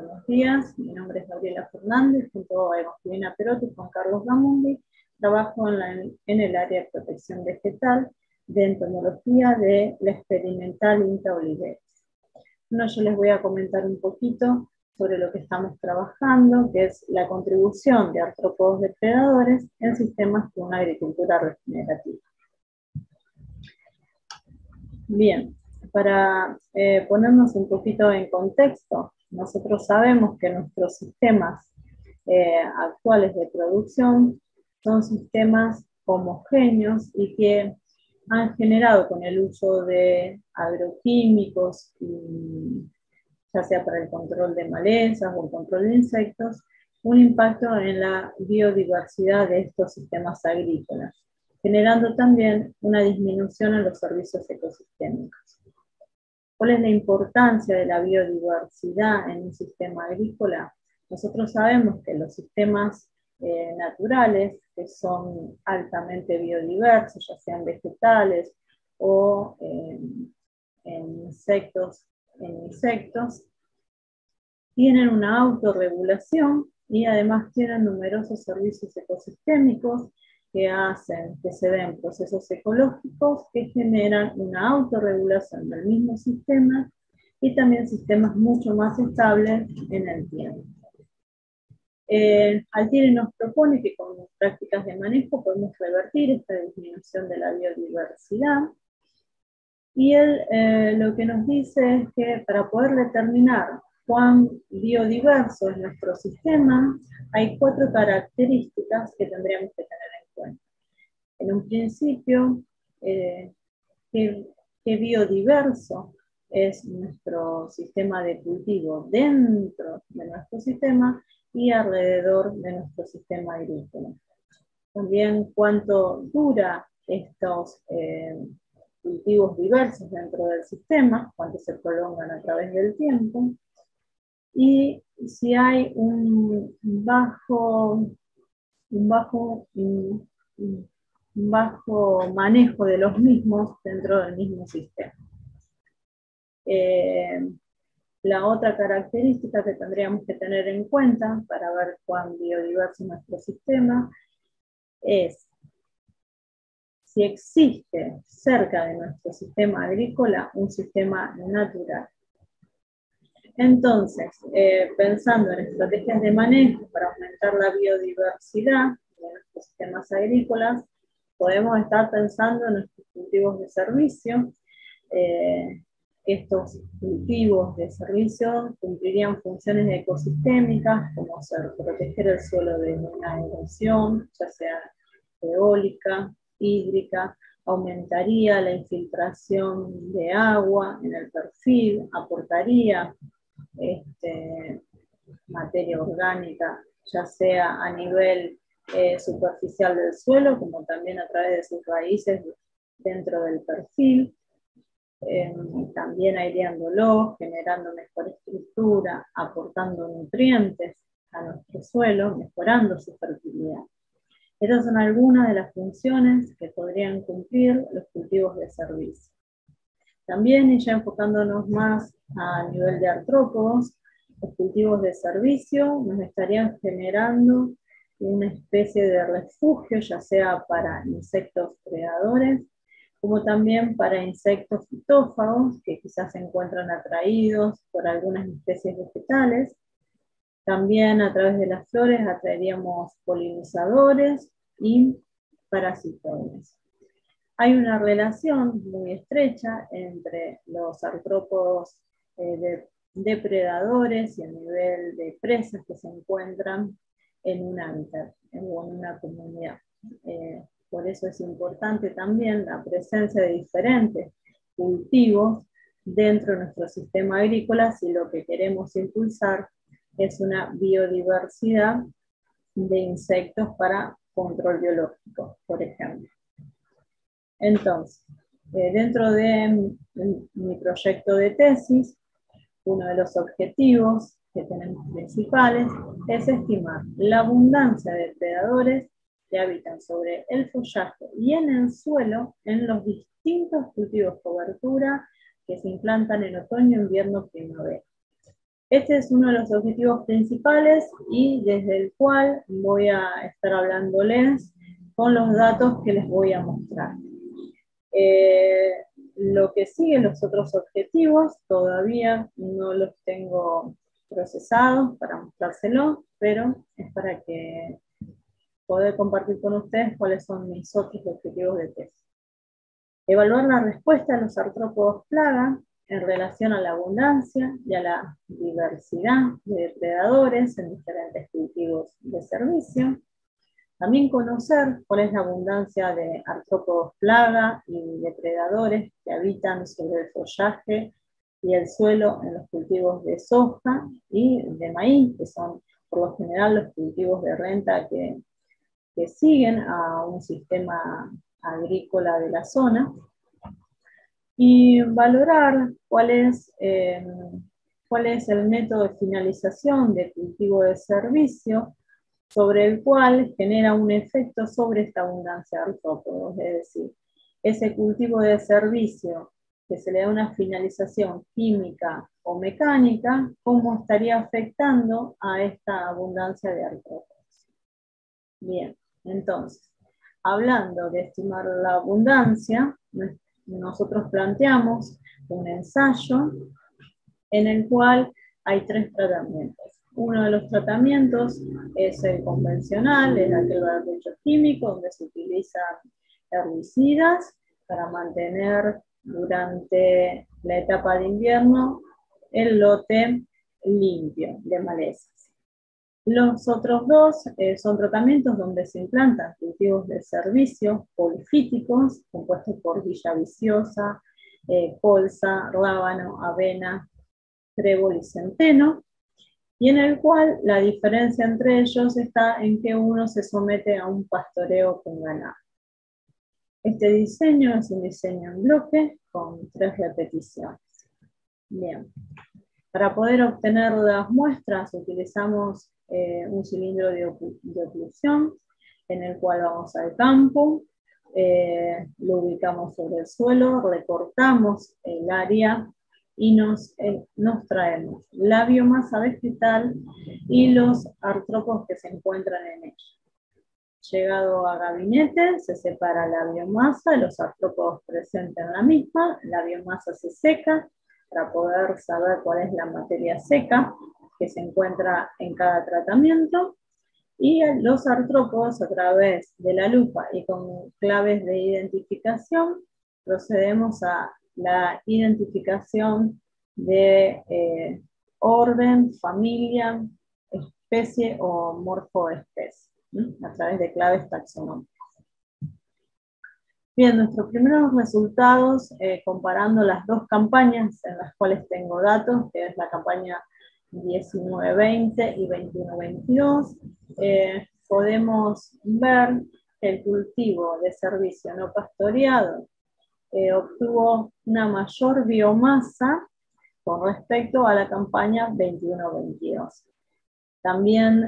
buenos días. Mi nombre es Gabriela Fernández, junto a Evangelina Perotti y Juan Carlos Gamundi. Trabajo en el área de protección vegetal de entomología de la experimental INTA Oliveres. Bueno, yo les voy a comentar un poquito sobre lo que estamos trabajando, que es la contribución de artrópodos depredadores en sistemas con una agricultura regenerativa. Bien, para ponernos un poquito en contexto, nosotros sabemos que nuestros sistemas actuales de producción son sistemas homogéneos y que han generado con el uso de agroquímicos, ya sea para el control de malezas o el control de insectos, un impacto en la biodiversidad de estos sistemas agrícolas, generando también una disminución en los servicios ecosistémicos. ¿Cuál es la importancia de la biodiversidad en un sistema agrícola? Nosotros sabemos que los sistemas naturales, que son altamente biodiversos, ya sean vegetales o en insectos, tienen una autorregulación y además tienen numerosos servicios ecosistémicos que hacen que se den procesos ecológicos que generan una autorregulación del mismo sistema y también sistemas mucho más estables en el tiempo. Altieri nos propone que con prácticas de manejo podemos revertir esta disminución de la biodiversidad, y él lo que nos dice es que para poder determinar cuán biodiverso es nuestro sistema, hay 4 características que tendríamos que tener en cuenta. En un principio, qué biodiverso es nuestro sistema de cultivo dentro de nuestro sistema y alrededor de nuestro sistema agrícola. También cuánto dura estos cultivos diversos dentro del sistema, cuánto se prolongan a través del tiempo, y si hay un bajo manejo de los mismos dentro del mismo sistema. La otra característica que tendríamos que tener en cuenta para ver cuán biodiverso es nuestro sistema es si existe cerca de nuestro sistema agrícola un sistema natural. Entonces, pensando en estrategias de manejo para aumentar la biodiversidad de nuestros sistemas agrícolas, podemos estar pensando en nuestros cultivos de servicio. Estos cultivos de servicio cumplirían funciones ecosistémicas, como proteger el suelo de una erosión, ya sea eólica, hídrica, aumentaría la infiltración de agua en el perfil, aportaría materia orgánica, ya sea a nivel superficial del suelo, como también a través de sus raíces dentro del perfil, también aireándolo, generando mejor estructura, aportando nutrientes a nuestro suelo, mejorando su fertilidad. Estas son algunas de las funciones que podrían cumplir los cultivos de servicio. También, y ya enfocándonos más a nivel de artrópodos, los cultivos de servicio nos estarían generando una especie de refugio, ya sea para insectos predadores, como también para insectos fitófagos, que quizás se encuentran atraídos por algunas especies vegetales. También a través de las flores atraeríamos polinizadores y parasitoides. Hay una relación muy estrecha entre los artrópodos depredadores y el nivel de presas que se encuentran en un hábitat o en una comunidad. Por eso es importante también la presencia de diferentes cultivos dentro de nuestro sistema agrícola si lo que queremos impulsar es una biodiversidad de insectos para control biológico, por ejemplo. Entonces, dentro de mi proyecto de tesis, uno de los objetivos que tenemos principales es estimar la abundancia de depredadores que habitan sobre el follaje y en el suelo en los distintos cultivos cobertura que se implantan en otoño, invierno, primavera. Este es uno de los objetivos principales y desde el cual voy a estar hablándoles con los datos que les voy a mostrar. Lo que sigue, los otros objetivos, todavía no los tengo procesados para mostrárselos, pero es para que poder compartir con ustedes cuáles son mis otros objetivos de tesis. Evaluar la respuesta de los artrópodos plaga en relación a la abundancia y a la diversidad de depredadores en diferentes cultivos de servicio. También conocer cuál es la abundancia de artrópodos plaga y depredadores que habitan sobre el follaje y el suelo en los cultivos de soja y de maíz, que son por lo general los cultivos de renta que siguen a un sistema agrícola de la zona, y valorar cuál es el método de finalización de cultivo de servicio sobre el cual genera un efecto sobre esta abundancia de artrópodos, es decir, ese cultivo de servicio que se le da una finalización química o mecánica, cómo estaría afectando a esta abundancia de artrópodos. Bien, entonces, hablando de estimar la abundancia, nosotros planteamos un ensayo en el cual hay 3 tratamientos. Uno de los tratamientos es el convencional, es aquel barbecho químico, donde se utilizan herbicidas para mantener durante la etapa de invierno el lote limpio de malezas. Los otros 2 son tratamientos donde se implantan cultivos de servicio polifíticos, compuestos por villa viciosa, colza, rábano, avena, trébol y centeno, y en el cual la diferencia entre ellos está en que uno se somete a un pastoreo con ganado. Este diseño es un diseño en bloque con 3 repeticiones. Bien. Para poder obtener las muestras utilizamos un cilindro de oclusión en el cual vamos al campo, lo ubicamos sobre el suelo, recortamos el área y nos traemos la biomasa vegetal y los artrópodos que se encuentran en ella. Llegado a gabinete, se separa la biomasa, los artrópodos presentes en la misma, la biomasa se seca para poder saber cuál es la materia seca que se encuentra en cada tratamiento, y los artrópodos, a través de la lupa y con claves de identificación, procedemos a la identificación de orden, familia, especie o morfoespecie, a través de claves taxonómicas. Bien, nuestros primeros resultados, comparando las 2 campañas en las cuales tengo datos, que es la campaña 19-20 y 21-22, podemos ver que el cultivo de servicio no pastoreado obtuvo una mayor biomasa con respecto a la campaña 21-22. También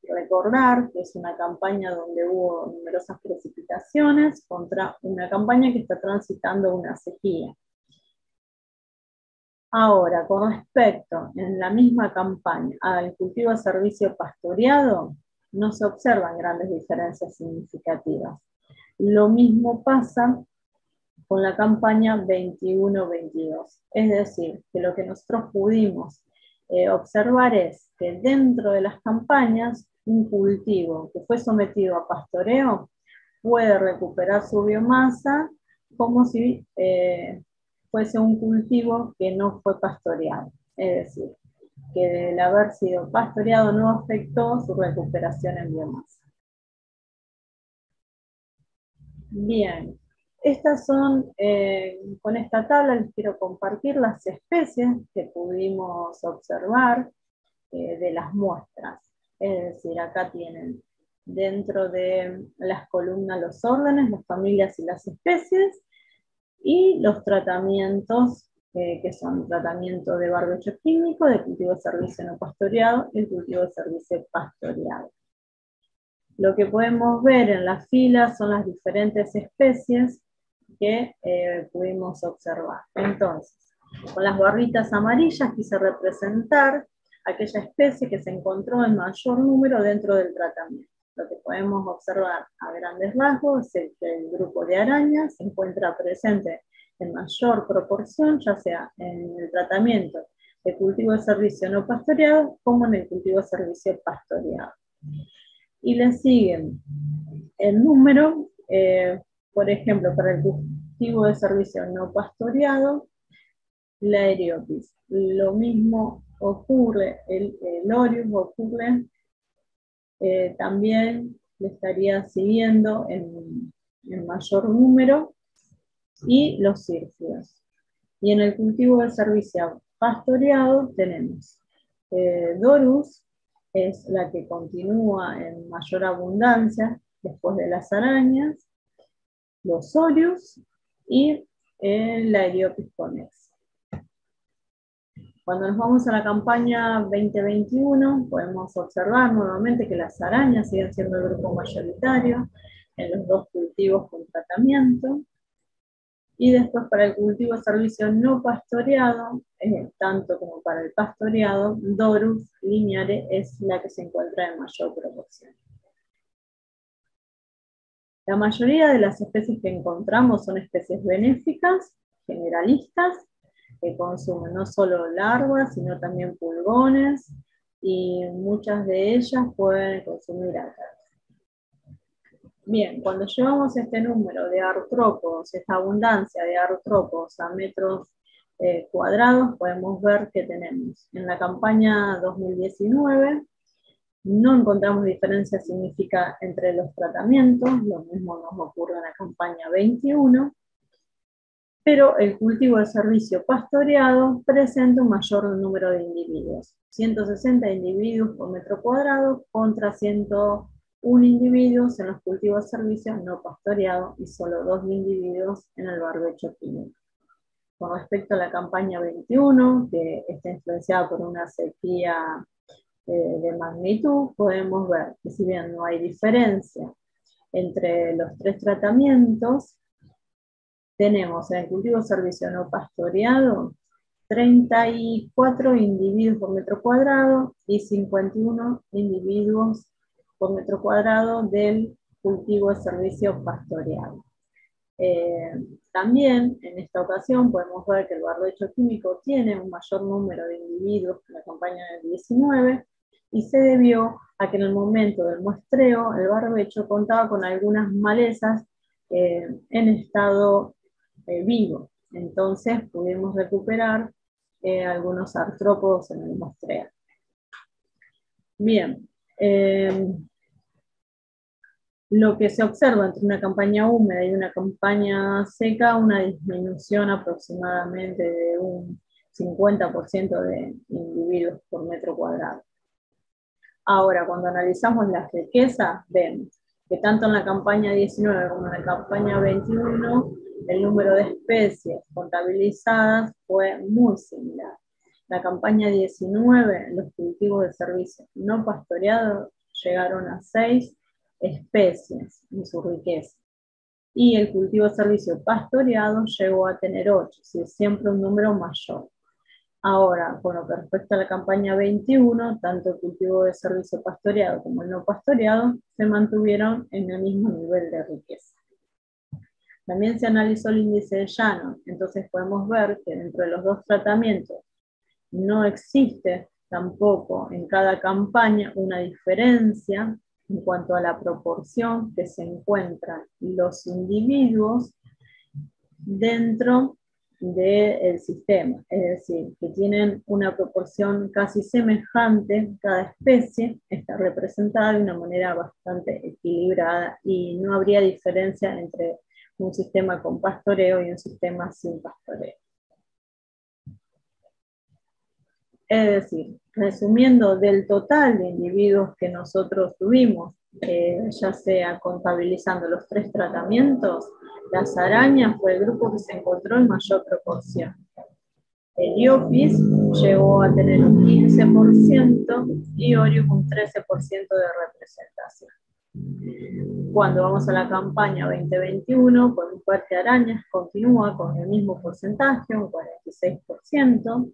recordar que es una campaña donde hubo numerosas precipitaciones contra una campaña que está transitando una sequía. Ahora, con respecto en la misma campaña al cultivo de servicio pastoreado, no se observan grandes diferencias significativas. Lo mismo pasa con la campaña 21-22. Es decir, que lo que nosotros pudimos observar es que dentro de las campañas, un cultivo que fue sometido a pastoreo puede recuperar su biomasa como si fuese un cultivo que no fue pastoreado. Es decir, que el haber sido pastoreado no afectó su recuperación en biomasa. Bien, estas son, con esta tabla les quiero compartir las especies que pudimos observar de las muestras. Es decir, acá tienen dentro de las columnas los órdenes, las familias y las especies, y los tratamientos, que son tratamiento de barbecho químico, de cultivo de servicio no pastoreado y el cultivo de servicio pastoreado. Lo que podemos ver en la fila son las diferentes especies que pudimos observar. Entonces, Con las barritas amarillas quise representar aquella especie que se encontró en mayor número dentro del tratamiento. Lo que podemos observar a grandes rasgos es que el grupo de arañas se encuentra presente en mayor proporción, ya sea en el tratamiento de cultivo de servicio no pastoreado como en el cultivo de servicio pastoreado. Y le siguen el número, por ejemplo, para el cultivo de servicio no pastoreado, la Eriopis. Lo mismo ocurre, el Orius ocurre, también le estaría siguiendo en mayor número, y los círculos. Y en el cultivo de servicio pastoreado tenemos Dorus, es la que continúa en mayor abundancia después de las arañas, los Orius y la Eriopis conex. Cuando nos vamos a la campaña 2021, podemos observar nuevamente que las arañas siguen siendo el grupo mayoritario en los dos cultivos con tratamiento. Y después para el cultivo de servicio no pastoreado, tanto como para el pastoreado, Dorus lineare es la que se encuentra en mayor proporción. La mayoría de las especies que encontramos son especies benéficas, generalistas, que consumen no solo larvas, sino también pulgones, y muchas de ellas pueden consumir ácaros. Bien, cuando llevamos este número de artrópodos, esta abundancia de artrópodos a metros cuadrados, podemos ver que tenemos en la campaña 2019, no encontramos diferencia significativa entre los tratamientos, lo mismo nos ocurre en la campaña 21, pero el cultivo de servicio pastoreado presenta un mayor número de individuos, 160 individuos por metro cuadrado contra 101 individuos en los cultivos de servicio no pastoreado y solo 2 individuos en el barbecho químico. Con respecto a la campaña 21, que está influenciada por una sequía de magnitud, podemos ver que si bien no hay diferencia entre los 3 tratamientos, tenemos en el cultivo de servicio no pastoreado 34 individuos por metro cuadrado y 51 individuos por metro cuadrado del cultivo de servicio pastoreado. También en esta ocasión podemos ver que el barbecho químico tiene un mayor número de individuos que la campaña del 19, y se debió a que en el momento del muestreo el barbecho contaba con algunas malezas en estado vivo. Entonces pudimos recuperar algunos artrópodos en el muestreo. Bien, lo que se observa entre una campaña húmeda y una campaña seca, una disminución aproximadamente de un 50% de individuos por metro cuadrado. Ahora, cuando analizamos la riqueza, vemos que tanto en la campaña 19 como en la campaña 21, el número de especies contabilizadas fue muy similar. La campaña 19, los cultivos de servicio no pastoreados llegaron a 6 especies en su riqueza. Y el cultivo de servicio pastoreado llegó a tener 8, si es siempre un número mayor. Ahora, con lo que respecta a la campaña 21, tanto el cultivo de servicio pastoreado como el no pastoreado se mantuvieron en el mismo nivel de riqueza. También se analizó el índice de llano, entonces podemos ver que dentro de los dos tratamientos no existe tampoco en cada campaña una diferencia en cuanto a la proporción que se encuentran los individuos dentro del sistema, es decir, que tienen una proporción casi semejante, cada especie está representada de una manera bastante equilibrada y no habría diferencia entre un sistema con pastoreo y un sistema sin pastoreo. Es decir, resumiendo, del total de individuos que nosotros tuvimos, ya sea contabilizando los 3 tratamientos, las arañas fue el grupo que se encontró en mayor proporción. Eriopis llegó a tener un 15% y Orius un 13% de representación. Cuando vamos a la campaña 2021, podemos ver que arañas continúa con el mismo porcentaje, un 46%,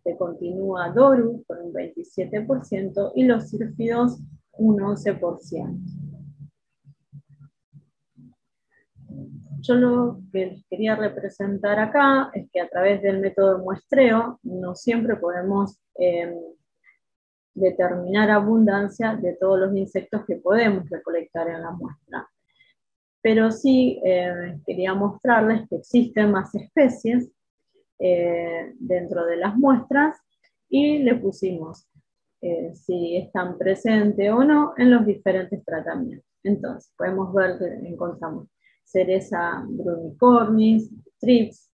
que continúa Doru con un 27% y los sírfidos un 11%. Yo lo que les quería representar acá es que a través del método de muestreo no siempre podemos determinar abundancia de todos los insectos que podemos recolectar en la muestra. Pero sí quería mostrarles que existen más especies dentro de las muestras y le pusimos si están presentes o no en los diferentes tratamientos. Entonces, podemos ver que encontramos cereza brumicornis, trips,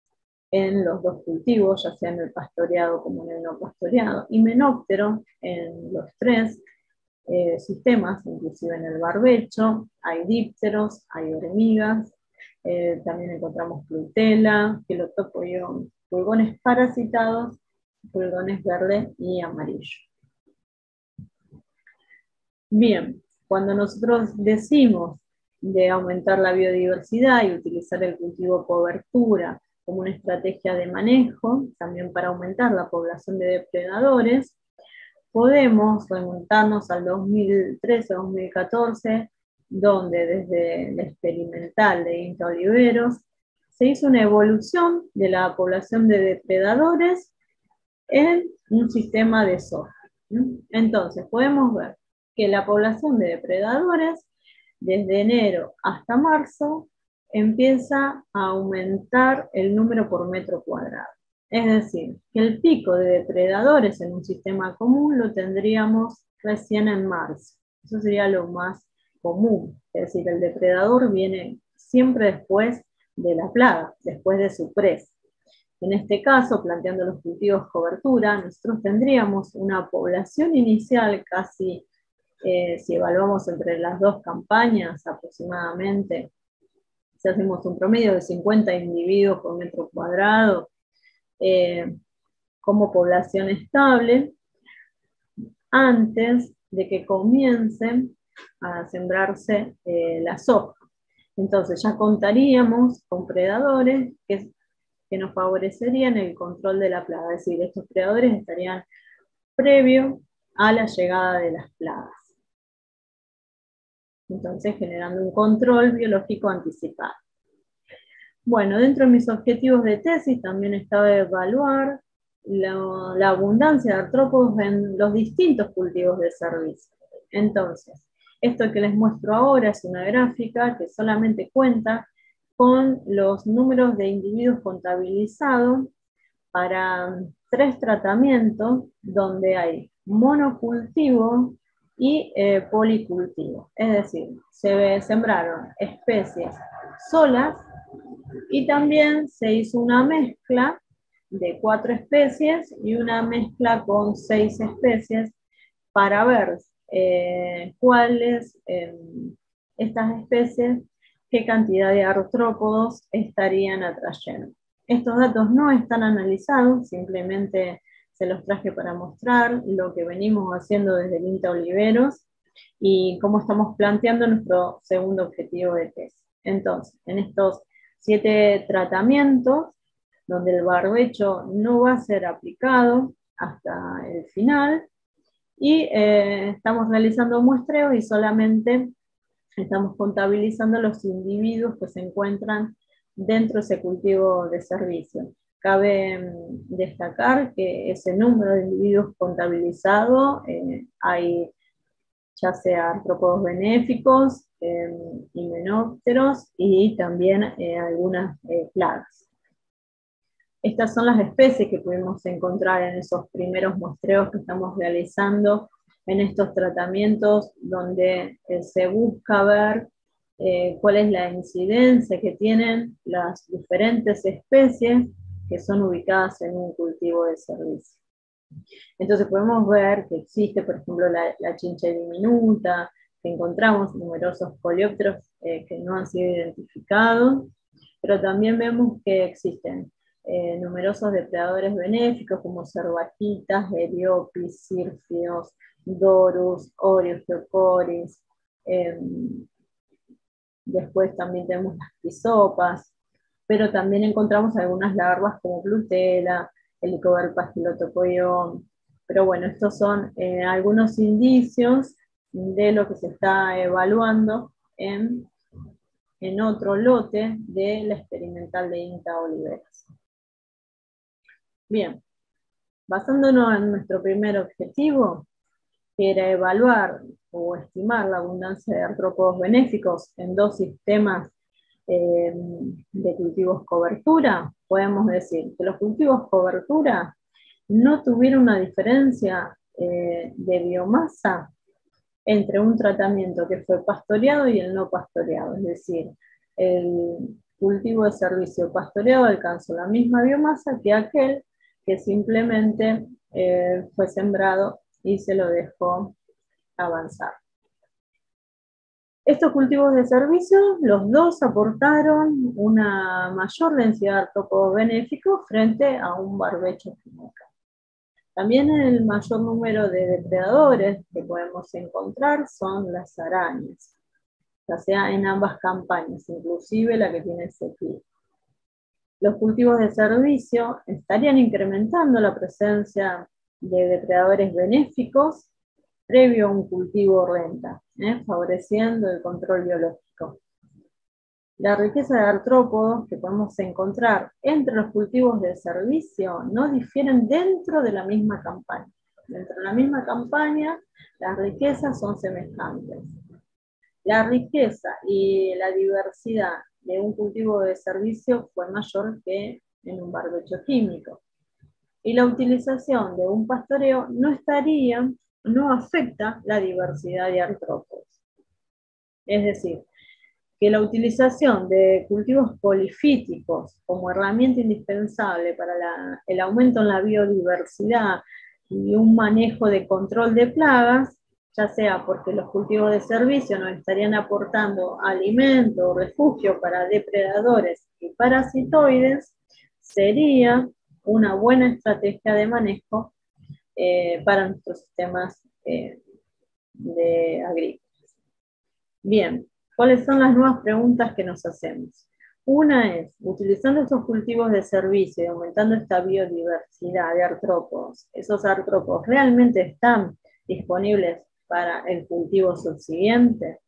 en los dos cultivos, ya sea en el pastoreado como en el no pastoreado, y menóptero en los tres sistemas, inclusive en el barbecho, hay dípteros, hay hormigas, también encontramos plutela, quelotopo-ion, pulgones parasitados, pulgones verde y amarillo. Bien, cuando nosotros decimos de aumentar la biodiversidad y utilizar el cultivo cobertura como una estrategia de manejo, también para aumentar la población de depredadores, podemos remontarnos al 2013-2014, donde desde el experimental de INTA Oliveros se hizo una evolución de la población de depredadores en un sistema de soja. Entonces, podemos ver que la población de depredadores, desde enero hasta marzo, empieza a aumentar el número por metro cuadrado. Es decir, que el pico de depredadores en un sistema común lo tendríamos recién en marzo. Eso sería lo más común. Es decir, el depredador viene siempre después de la plaga, después de su presa. En este caso, planteando los cultivos cobertura, nosotros tendríamos una población inicial casi, si evaluamos entre las dos campañas aproximadamente, si hacemos un promedio de 50 individuos por metro cuadrado, como población estable, antes de que comiencen a sembrarse la soja. Entonces ya contaríamos con predadores que nos favorecerían el control de la plaga, es decir, estos predadores estarían previo a la llegada de las plagas. Entonces generando un control biológico anticipado. Bueno, dentro de mis objetivos de tesis también estaba evaluar la abundancia de artrópodos en los distintos cultivos de servicio. Entonces, esto que les muestro ahora es una gráfica que solamente cuenta con los números de individuos contabilizados para 3 tratamientos donde hay monocultivo y policultivo. Es decir, se sembraron especies solas y también se hizo una mezcla de 4 especies y una mezcla con 6 especies para ver cuáles estas especies, qué cantidad de artrópodos estarían atrayendo. Estos datos no están analizados, simplemente se los traje para mostrar lo que venimos haciendo desde el INTA Oliveros y cómo estamos planteando nuestro segundo objetivo de tesis. Entonces, en estos 7 tratamientos, donde el barbecho no va a ser aplicado hasta el final, y estamos realizando muestreos y solamente estamos contabilizando los individuos que se encuentran dentro de ese cultivo de servicio. Cabe destacar que ese número de individuos contabilizado hay ya sea artrópodos benéficos, himenópteros y también algunas plagas. Estas son las especies que pudimos encontrar en esos primeros muestreos que estamos realizando en estos tratamientos donde se busca ver cuál es la incidencia que tienen las diferentes especies que son ubicadas en un cultivo de servicio. Entonces podemos ver que existe, por ejemplo, la chincha diminuta, que encontramos numerosos coleópteros que no han sido identificados, pero también vemos que existen numerosos depredadores benéficos como cervaquitas, eriopis, sírfidos, dorus, orius, geocoris, después también tenemos las crisopas, pero también encontramos algunas larvas como Plutela, Helicobacter pastilo. Pero bueno, estos son algunos indicios de lo que se está evaluando en otro lote de la experimental de INTA Oliveras. Bien, basándonos en nuestro primer objetivo, que era evaluar o estimar la abundancia de artrópodos benéficos en dos sistemas de cultivos cobertura, podemos decir que los cultivos cobertura no tuvieron una diferencia de biomasa entre un tratamiento que fue pastoreado y el no pastoreado, es decir, el cultivo de servicio pastoreado alcanzó la misma biomasa que aquel que simplemente fue sembrado y se lo dejó avanzar. Estos cultivos de servicio, los dos aportaron una mayor densidad de artrópodos benéficos frente a un barbecho químico. También el mayor número de depredadores que podemos encontrar son las arañas, ya sea en ambas campañas, inclusive la que tiene sequía. Los cultivos de servicio estarían incrementando la presencia de depredadores benéficos previo a un cultivo renta, favoreciendo el control biológico. La riqueza de artrópodos que podemos encontrar entre los cultivos de servicio no difieren dentro de la misma campaña. Dentro de la misma campaña, las riquezas son semejantes. La riqueza y la diversidad de un cultivo de servicio fue mayor que en un barbecho químico. Y la utilización de un pastoreo no afecta la diversidad de artrópodos. Es decir, que la utilización de cultivos polifíticos como herramienta indispensable para el aumento en la biodiversidad y un manejo de control de plagas, ya sea porque los cultivos de servicio nos estarían aportando alimento o refugio para depredadores y parasitoides, sería una buena estrategia de manejo para nuestros sistemas agrícolas. Bien, ¿cuáles son las nuevas preguntas que nos hacemos? Una es, utilizando estos cultivos de servicio y aumentando esta biodiversidad de artrópodos, ¿esos artrópodos realmente están disponibles para el cultivo subsiguiente?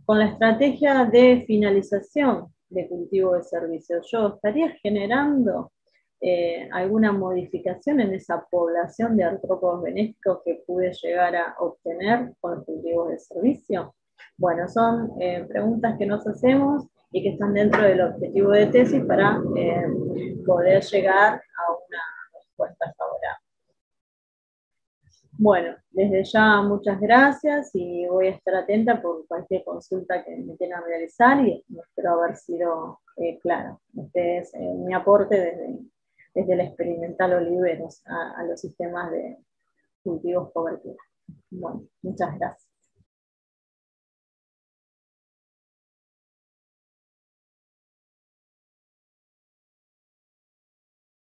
Con la estrategia de finalización de cultivo de servicio, ¿yo estaría generando alguna modificación en esa población de artrópodos benéficos que pude llegar a obtener con los cultivos de servicio? Bueno, son preguntas que nos hacemos y que están dentro del objetivo de tesis para poder llegar a una respuesta favorable. Bueno, desde ya muchas gracias y voy a estar atenta por cualquier consulta que me quieran realizar y espero haber sido clara. Este es mi aporte desde la experimental Oliveros a los sistemas de cultivos cobertura. Bueno, muchas gracias.